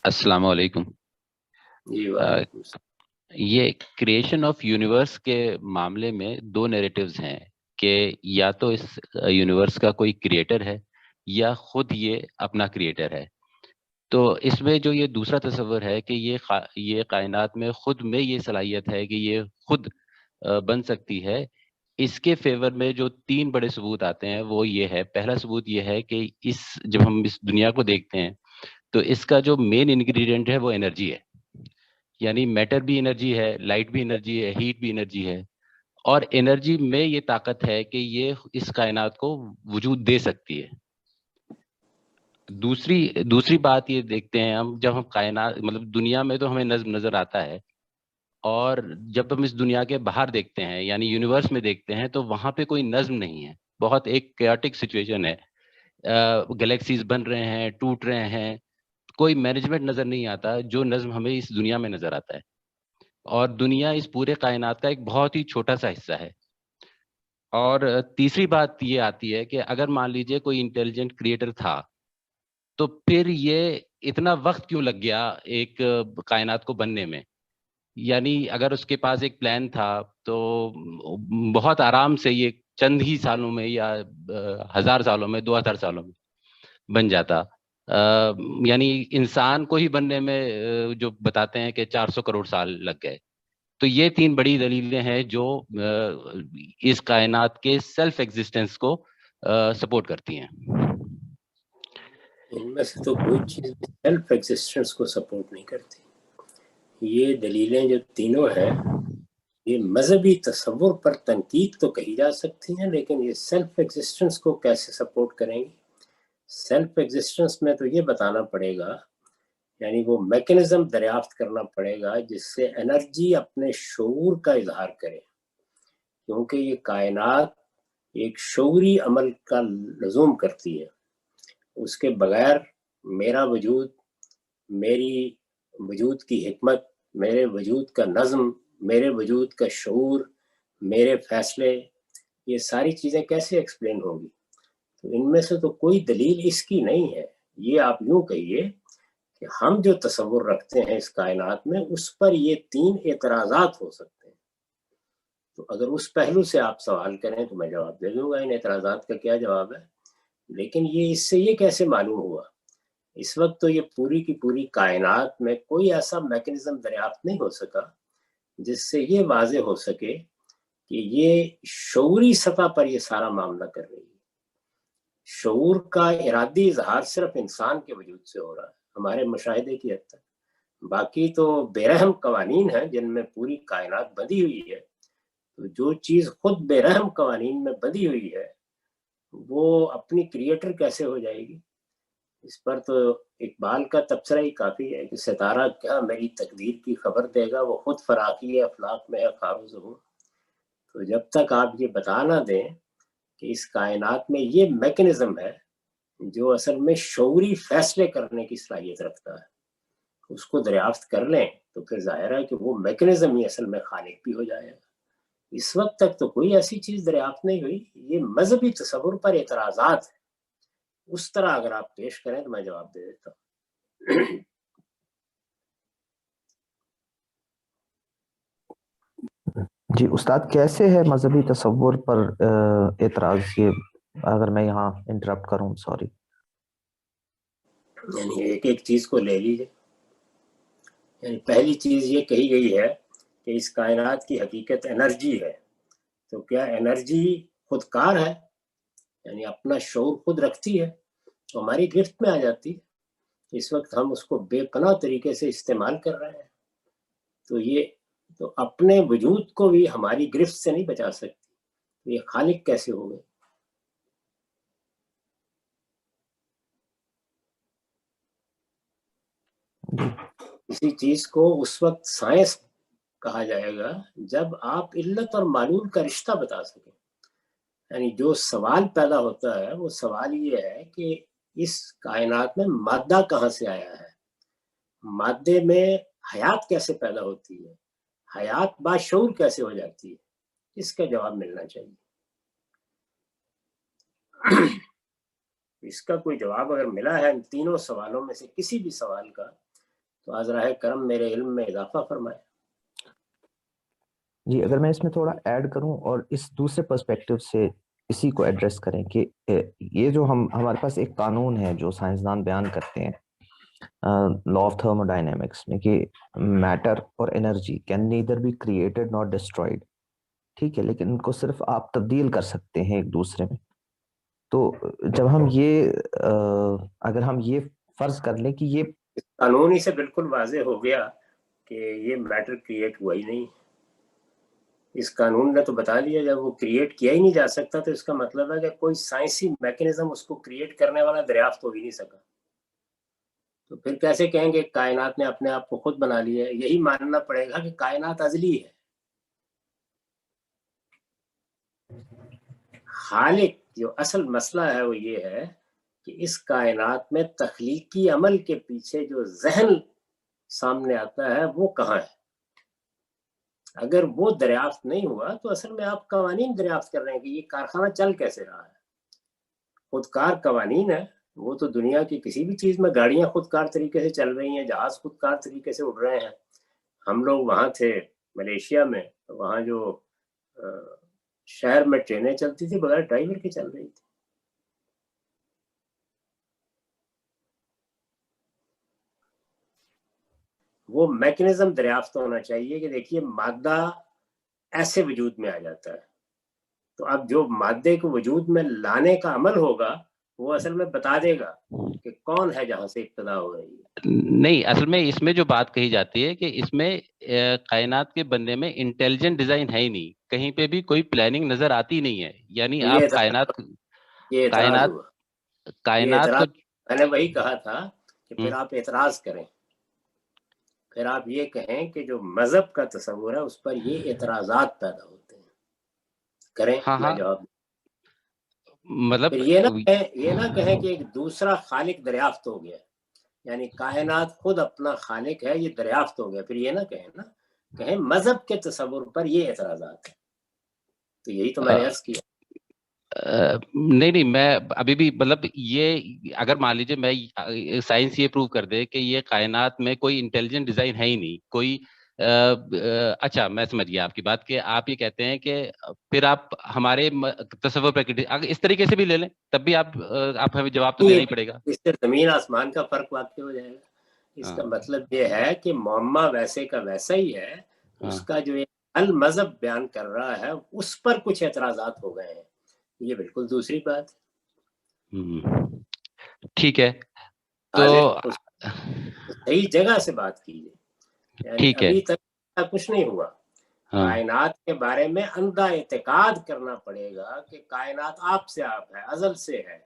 السلام علیکم. جی وعلیکم السلام. یہ کریشن آف یونیورس کے معاملے میں دو نیریٹیوز ہیں کہ یا تو اس یونیورس کا کوئی کریٹر ہے یا خود یہ اپنا کریٹر ہے. تو اس میں جو یہ دوسرا تصور ہے کہ یہ کائنات میں خود میں یہ صلاحیت ہے کہ یہ خود بن سکتی ہے، اس کے فیور میں جو تین بڑے ثبوت آتے ہیں وہ یہ ہے. پہلا ثبوت یہ ہے کہ جب ہم اس دنیا کو دیکھتے ہیں تو اس کا جو مین انگریڈینٹ ہے وہ انرجی ہے. یعنی میٹر بھی انرجی ہے، لائٹ بھی انرجی ہے، ہیٹ بھی انرجی ہے، اور انرجی میں یہ طاقت ہے کہ یہ اس کائنات کو وجود دے سکتی ہے. دوسری بات یہ دیکھتے ہیں ہم، جب ہم کائنات مطلب دنیا میں تو ہمیں نظم نظر آتا ہے، اور جب ہم اس دنیا کے باہر دیکھتے ہیں یعنی یونیورس میں دیکھتے ہیں تو وہاں پہ کوئی نظم نہیں ہے. بہت ایک کیوٹک سچویشن ہے. گلیکسیز بن رہے ہیں، ٹوٹ رہے ہیں، کوئی مینجمنٹ نظر نہیں آتا جو نظم ہمیں اس دنیا میں نظر آتا ہے. اور دنیا اس پورے کائنات کا ایک بہت ہی چھوٹا سا حصہ ہے. اور تیسری بات یہ آتی ہے کہ اگر مان لیجئے کوئی انٹیلیجنٹ کریٹر تھا تو پھر یہ اتنا وقت کیوں لگ گیا ایک کائنات کو بننے میں. یعنی اگر اس کے پاس ایک پلان تھا تو بہت آرام سے یہ چند ہی سالوں میں یا 1000 سالوں میں 2000 سالوں میں بن جاتا. یعنی انسان کو ہی بننے میں جو بتاتے ہیں کہ 400 کروڑ سال لگ گئے. تو یہ تین بڑی دلیلیں ہیں جو اس کائنات کے سیلف ایگزسٹنس کو سپورٹ کرتی ہیں. ان میں سے تو کوئی چیز بھی سیلف ایگزسٹنس کو سپورٹ نہیں کرتی. یہ دلیلیں جو تینوں ہیں یہ مذہبی تصور پر تنقید تو کہی جا سکتی ہیں، لیکن یہ سیلف ایگزسٹنس کو کیسے سپورٹ کریں گی؟ سیلف ایگزسٹنس میں تو یہ بتانا پڑے گا، یعنی وہ میکنزم دریافت کرنا پڑے گا جس سے انرجی اپنے شعور کا اظہار کرے، کیونکہ یہ کائنات ایک شعوری عمل کا لزوم کرتی ہے. اس کے بغیر میرا وجود، میری وجود کی حکمت، میرے وجود کا نظم، میرے وجود کا شعور، میرے فیصلے، یہ ساری چیزیں کیسے ایکسپلین ہوں گی؟ تو ان میں سے تو کوئی دلیل اس کی نہیں ہے. یہ آپ یوں کہیے کہ ہم جو تصور رکھتے ہیں اس کائنات میں اس پر یہ تین اعتراضات ہو سکتے ہیں. تو اگر اس پہلو سے آپ سوال کریں تو میں جواب دے دوں گا ان اعتراضات کا کیا جواب ہے. لیکن یہ اس سے یہ کیسے معلوم ہوا؟ اس وقت تو یہ پوری کی پوری کائنات میں کوئی ایسا میکنزم دریافت نہیں ہو سکا جس سے یہ واضح ہو سکے کہ یہ شعوری سطح پر یہ سارا معاملہ کر رہی ہے. شعور کا ارادی اظہار صرف انسان کے وجود سے ہو رہا ہے ہمارے مشاہدے کی حد تک. باقی تو بے رحم قوانین ہیں جن میں پوری کائنات بندھی ہوئی ہے. تو جو چیز خود بے رحم قوانین میں بندھی ہوئی ہے وہ اپنی کریٹر کیسے ہو جائے گی؟ اس پر تو اقبال کا تبصرہ ہی کافی ہے کہ ستارہ کیا میری تقدیر کی خبر دے گا، وہ خود فراقی افلاق میں ہے خار و زبور. تو جب تک آپ یہ بتا نہ دیں کہ اس کائنات میں یہ میکنزم ہے جو اصل میں شعوری فیصلے کرنے کی صلاحیت رکھتا ہے، اس کو دریافت کر لیں تو پھر ظاہر ہے کہ وہ میکنزم ہی اصل میں خالق بھی ہو جائے گا. اس وقت تک تو کوئی ایسی چیز دریافت نہیں ہوئی. یہ مذہبی تصور پر اعتراضات ہیں. اس طرح اگر آپ پیش کریں تو میں جواب دے دیتا ہوں. جی استاد، کیسے ہے مذہبی تصور پر اعتراض؟ یہ اگر میں یہاں انٹرپٹ کروں، سوری. یعنی ایک ایک چیز کو لے لیجیے. یعنی پہلی چیز یہ کہی گئی ہے کہ اس کائنات کی حقیقت انرجی ہے. تو کیا انرجی خودکار ہے؟ یعنی اپنا شعور خود رکھتی ہے تو ہماری گرفت میں آ جاتی ہے. اس وقت ہم اس کو بے پناہ طریقے سے استعمال کر رہے ہیں. تو یہ تو اپنے وجود کو بھی ہماری گرفت سے نہیں بچا سکتی. تو یہ خالق کیسے ہو گئے؟ اسی چیز کو اس وقت سائنس کہا جائے گا جب آپ علت اور معلول کا رشتہ بتا سکیں. یعنی جو سوال پیدا ہوتا ہے وہ سوال یہ ہے کہ اس کائنات میں مادہ کہاں سے آیا ہے، مادے میں حیات کیسے پیدا ہوتی ہے، حیات باشعور کیسے ہو جاتی ہے. اس کا جواب ملنا چاہیے. اس کا کوئی جواب اگر ملا ہے ان تینوں سوالوں میں سے کسی بھی سوال کا تو از راہ کرم میرے علم میں اضافہ فرمائے۔ جی اگر میں اس میں تھوڑا ایڈ کروں اور اس دوسرے پرسپیکٹو سے اسی کو ایڈریس کریں کہ یہ جو ہمارے پاس ایک قانون ہے جو سائنسدان بیان کرتے ہیں لا آف تھرمو ڈائنامکس میں، کہ میٹر اور energy can neither be created not destroyed, ٹھیک ہے، لیکن ان کو صرف آپ تبدیل کر سکتے ہیں ایک دوسرے میں۔ تو جب ہم یہ اگر ہم یہ فرض کر لیں کہ یہ قانون ہی سے بالکل واضح ہو گیا کہ یہ میٹر کریٹ ہوا ہی نہیں، اس قانون نے تو بتا دیا جب وہ کریٹ کیا ہی نہیں جا سکتا تو اس کا مطلب ہے کہ کوئی سائنسی میکینزم اس کو کریٹ کرنے والا دریافت ہو ہی نہیں سکا، تو پھر کیسے کہیں گے کائنات نے اپنے آپ کو خود بنا لیا ہے؟ یہی ماننا پڑے گا کہ کائنات ازلی ہے۔ خالق جو اصل مسئلہ ہے وہ یہ ہے کہ اس کائنات میں تخلیقی عمل کے پیچھے جو ذہن سامنے آتا ہے وہ کہاں ہے؟ اگر وہ دریافت نہیں ہوا تو اصل میں آپ قوانین دریافت کر رہے ہیں کہ یہ کارخانہ چل کیسے رہا ہے۔ خودکار قوانین ہے، وہ تو دنیا کی کسی بھی چیز میں، گاڑیاں خودکار طریقے سے چل رہی ہیں، جہاز خودکار طریقے سے اڑ رہے ہیں۔ ہم لوگ وہاں تھے ملیشیا میں، وہاں جو شہر میں ٹرینیں چلتی تھی بغیر ڈرائیور کے چل رہی تھی۔ وہ میکنزم دریافت ہونا چاہیے کہ دیکھیے مادہ ایسے وجود میں آ جاتا ہے، تو اب جو مادے کو وجود میں لانے کا عمل ہوگا وہ اصل میں بتا دے گا کہ کون ہے جہاں سے ابتدا ہو رہی ہے۔ نہیں، اصل میں اس میں جو بات کہی جاتی ہے کہ اس میں کائنات کے بننے میں انٹیلیجنٹ ڈیزائن ہے ہی نہیں، کہیں پہ بھی کوئی پلاننگ نظر آتی نہیں ہے، یعنی آپ یہ اعتراض ہوا، یہ کائنات کو اعتراض میں نے وہی کہا تھا کہ پھر آپ اعتراض کریں، پھر آپ یہ کہیں کہ جو مذہب کا تصور ہے اس پر یہ اعتراضات پیدا ہوتے ہیں، کریں ہاں میں ہاں جواب۔ مطلب پھر یہ نہ کہیں کہ ایک دوسرا خالق دریافت ہو گیا، یعنی کائنات خود اپنا خالق ہے یہ دریافت ہو گیا، پھر یہ نہ کہیں نا، کہیں مذہب کے تصور پر یہ اعتراضات ہیں، تو یہی تو میں نے عرض کیا۔ نہیں میں ابھی بھی مطلب یہ اگر مان لیجیے میں سائنس یہ پروو کر دے کہ یہ کائنات میں کوئی انٹیلیجنٹ ڈیزائن ہے ہی نہیں کوئی، اچھا میں سمجھ گیا آپ کی بات کہ آپ یہ کہتے ہیں کہ پھر آپ ہمارے تصور پر اگر اس طریقے سے بھی لے لیں تب بھی آپ ہمیں جواب تو دینا ہی پڑے گا، اس سے زمین آسمان کا فرق واقع ہو جائے گا۔ اس کا مطلب یہ ہے کہ معمہ ویسے کا ویسا ہی ہے، اس کا جو المذہب بیان کر رہا ہے اس پر کچھ اعتراضات ہو گئے ہیں، یہ بالکل دوسری بات ہے۔ ٹھیک ہے، تو صحیح جگہ سے بات کیجیے، یعنی ٹھیک ہے، ابھی تک کچھ نہیں ہوا۔ کائنات کے بارے میں اندھا اعتقاد کرنا پڑے گا کہ کائنات آپ سے آپ ہے، ازل سے ہے،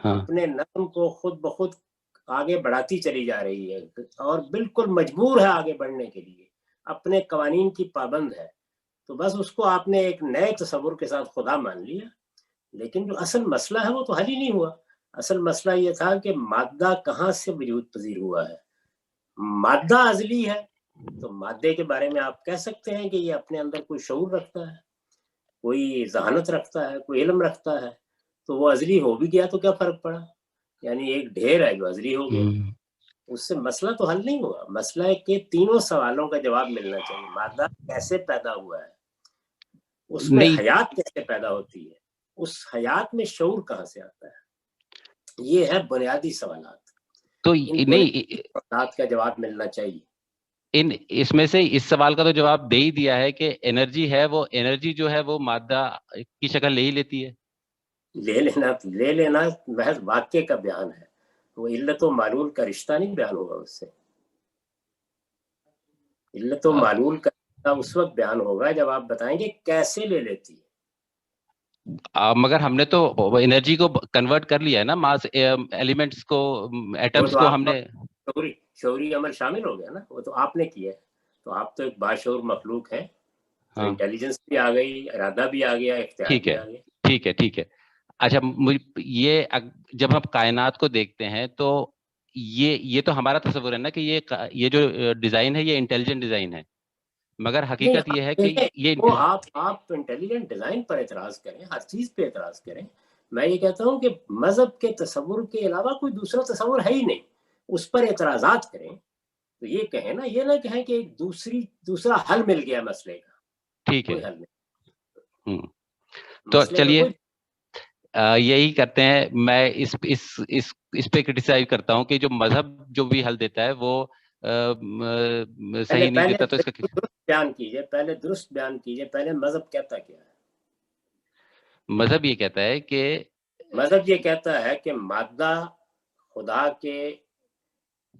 اپنے نظم کو خود بخود آگے بڑھاتی چلی جا رہی ہے اور بالکل مجبور ہے آگے بڑھنے کے لیے، اپنے قوانین کی پابند ہے، تو بس اس کو آپ نے ایک نئے تصور کے ساتھ خدا مان لیا، لیکن جو اصل مسئلہ ہے وہ تو حل ہی نہیں ہوا۔ اصل مسئلہ یہ تھا کہ مادہ کہاں سے وجود پذیر ہوا ہے، مادہ ازلی ہے، تو مادے کے بارے میں آپ کہہ سکتے ہیں کہ یہ اپنے اندر کوئی شعور رکھتا ہے، کوئی ذہانت رکھتا ہے، کوئی علم رکھتا ہے، تو وہ ازلی ہو بھی گیا تو کیا فرق پڑا، یعنی ایک ڈھیر ہے جو ازلی ہو گیا، اس سے مسئلہ تو حل نہیں ہوا۔ مسئلہ ہے کہ تینوں سوالوں کا جواب ملنا چاہیے، مادہ کیسے پیدا ہوا ہے، اس میں حیات کیسے پیدا ہوتی ہے، اس حیات میں شعور کہاں سے آتا ہے، یہ ہے بنیادی سوالات، تو ان بنیادی سوالات کا جواب ملنا چاہیے۔ اس میں سے اس سوال کا تو جواب دے ہی دیا ہے کہ انرجی ہے، وہ انرجی جو ہے وہ مادہ کی شکل لے ہی لیتی ہے، لے لینا محض واقع کا بیان ہے، وہ علت و معلول کا رشتہ نہیں بیان ہوگا اس سے۔ علت و معلول کا رشتہ اس وقت بیان ہوگا جب آپ بتائیں گے کیسے لے لیتی ہے۔ مگر ہم نے تو انرجی کو کنورٹ کر لیا ہے نا، ماس ایلیمنٹس کو، ایٹمس کو ہم نے، شعوری عمل شامل ہو گیا نا، وہ تو آپ نے کیا ہے، تو آپ تو ایک باشعور مخلوق ہیں، تو انٹیلیجنس بھی آ گئی، ارادہ بھی آ گیا، اختیار بھی آ گیا۔ ٹھیک ہے، اچھا یہ جب ہم کائنات کو دیکھتے ہیں تو یہ تو ہمارا تصور ہے نا کہ یہ جو ڈیزائن ہے یہ انٹیلیجنٹ ڈیزائن ہے، مگر حقیقت یہ ہے کہ یہ آپ انٹیلیجنٹ ڈیزائن پر اعتراض کریں، ہر چیز پہ اعتراض کریں، میں یہ کہتا ہوں کہ مذہب کے تصور کے علاوہ کوئی دوسرا تصور ہے ہی نہیں، اس پر اعتراضات کریں، تو یہ کہیں نا، یہ نہ کہیں کہ ایک دوسرا حل مل گیا مسئلے کا، ٹھیک کوئی ہے. حل نہیں. تو مسئلے کا چلیے کوئی یہی کرتے ہیں. میں اس پہ کرٹیسائز کرتا ہوں کہ جو مذہب جو بھی حل دیتا ہے وہ صحیح نہیں دیتا. تو اس کا درست بیان کیجئے، پہلے درست بیان کیجئے، پہلے مذہب کہتا کیا ہے؟ مذہب یہ کہتا ہے کہ مذہب یہ کہتا ہے کہ مادہ خدا کے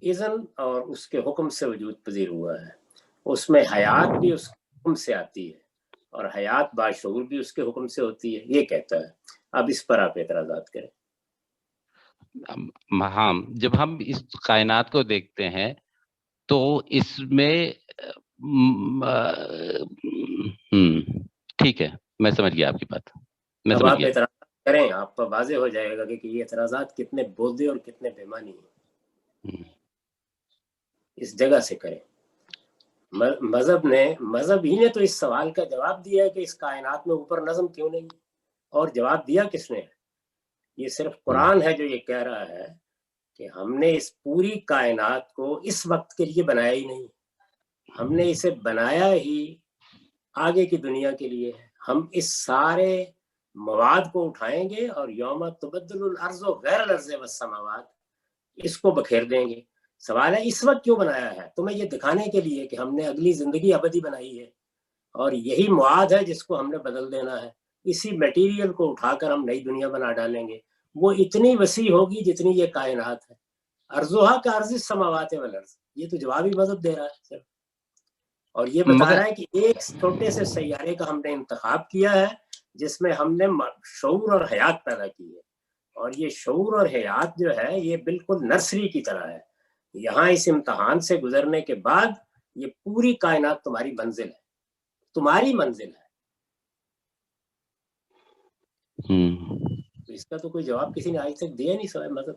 اذن اور اس کے حکم سے وجود پذیر ہوا ہے، اس میں حیات بھی اس کے حکم سے آتی ہے اور حیات باشعور بھی اس کے حکم سے ہوتی ہے، یہ کہتا ہے. اب اس پر آپ اعتراضات کریں. ہاں، جب ہم اس کائنات کو دیکھتے ہیں تو اس میں ٹھیک ہے، میں سمجھ گیا آپ کی بات، میں اب سمجھ آپ گیا. اعتراضات کریں، آپ پر واضح ہو جائے گا کہ یہ اعتراضات کتنے بودے اور کتنے بےمانی ہیں. اس جگہ سے کریں. مذہب ہی نے تو اس سوال کا جواب دیا ہے کہ اس کائنات میں اوپر نظم کیوں نہیں، اور جواب دیا کس نے؟ یہ صرف قرآن ہے جو یہ کہہ رہا ہے کہ ہم نے اس پوری کائنات کو اس وقت کے لیے بنایا ہی نہیں، ہم نے اسے بنایا ہی آگے کی دنیا کے لیے ہے. ہم اس سارے مواد کو اٹھائیں گے اور یوم تبدل الارض غیر الارض والسماوات اس کو بکھیر دیں گے. سوال ہے اس وقت کیوں بنایا ہے؟ تمہیں یہ دکھانے کے لیے کہ ہم نے اگلی زندگی ابدی بنائی ہے اور یہی مواد ہے جس کو ہم نے بدل دینا ہے. اسی میٹیریل کو اٹھا کر ہم نئی دنیا بنا ڈالیں گے، وہ اتنی وسیع ہوگی جتنی یہ کائنات ہے. ارضھا کا عرض السماوات والارض، یہ تو جوابی مذہب دے رہا ہے اور یہ بتا رہا ہے کہ ایک چھوٹے سے سیارے کا ہم نے انتخاب کیا ہے جس میں ہم نے شعور اور حیات پیدا کی ہے، اور یہ شعور اور حیات جو ہے یہ بالکل نرسری کی طرح ہے. یہاں اس امتحان سے گزرنے کے بعد یہ پوری کائنات تمہاری منزل ہے، تمہاری منزل ہے. تو اس کا تو کوئی جواب کسی نے آج تک دیا نہیں سوائے مذہب.